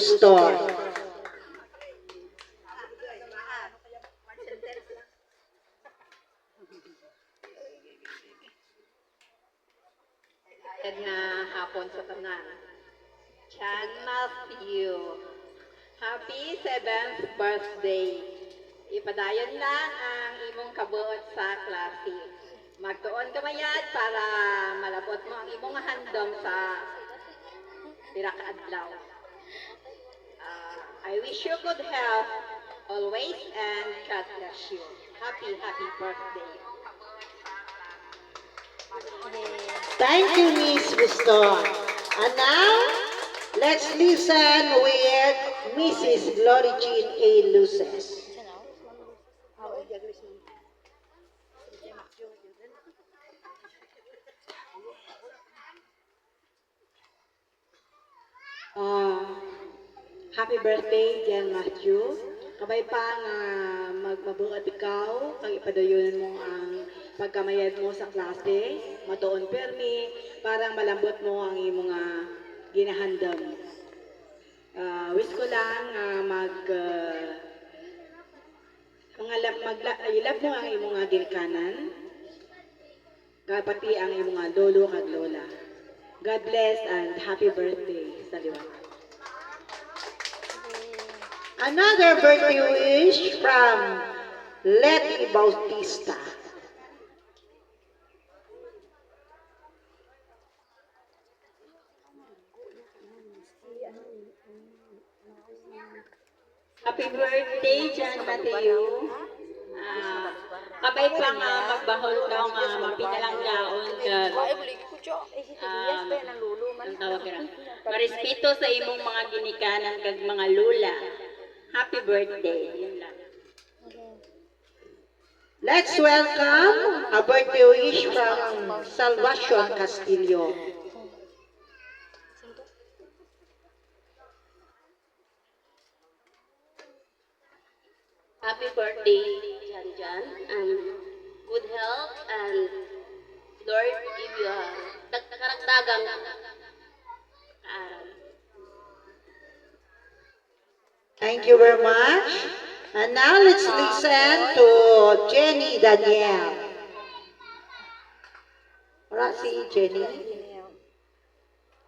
Bustor. Na hapon sa tanan. Chan Matthew. Happy 7th birthday. Ipadayon lang ang imong kabuot sa klase. Magtuon ka mayad para malabot mo ang imong handom sa pira ka adlaw. I wish you good health always and God bless you. Happy birthday. Thank you, Miss Bustor. And now, let's listen with Mrs. Glory Jean A. Luces. Happy birthday, Jan Matthew. Kabay pa nga magmabuhat ikaw, kag ipadayon mo ang pagkamayad mo sa klase, matuon permi, parang malambot mo ang imong ginahandam. Wish ko lang ilab mo ang imong ginikanan, kapati ang imong lolo kag lola. God bless and happy birthday sa liwanag. Another birthday wish from Letty Bautista. Happy birthday, Jan Mateo. Kabay pa nga magbahol ka nga mapinalang gaon ka. Ang tawag ka. Marespeto sa imong mga ginikanan kag mga lula. Happy birthday. Yun lang. Let's welcome a birthday wish from Salvacion Castillo. Happy birthday, Jan, and good health, and Lord give you karagdagang Thank you very much. And now let's listen to Jenny Daniel. Wala si Jenny.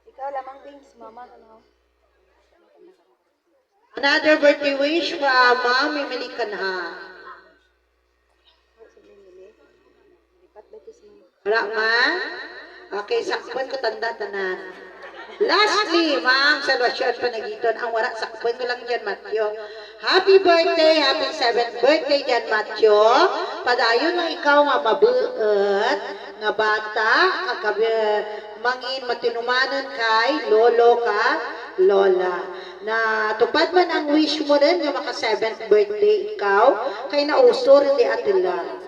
Ikaw lamang, Bings, mama. Another birthday wish from Ma'am Emily Kanha. Wala man? Okay, sakpan ko tanda-tanan. Lastly, Ma'am Salvacion Panagiton, ang wala sakpan ko lang dyan, Matyo. Happy birthday, happy 7th birthday dyan, Matyo. Padayon mo ikaw nga mabuot, nga bata, mangin matinumanon kay lolo ka, lola. Na tupad man ang wish mo rin nga maka 7th birthday ikaw, kay nausor hindi atila.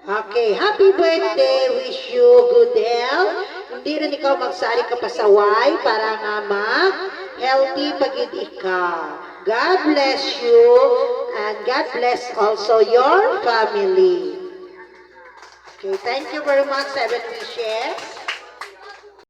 Okay, happy birthday, wish you good health. Hindi rin ikaw magsari ka pasaway para nga healthy pagid ikaw. God bless you and God bless also your family. Okay, thank you very much, 7 wishes.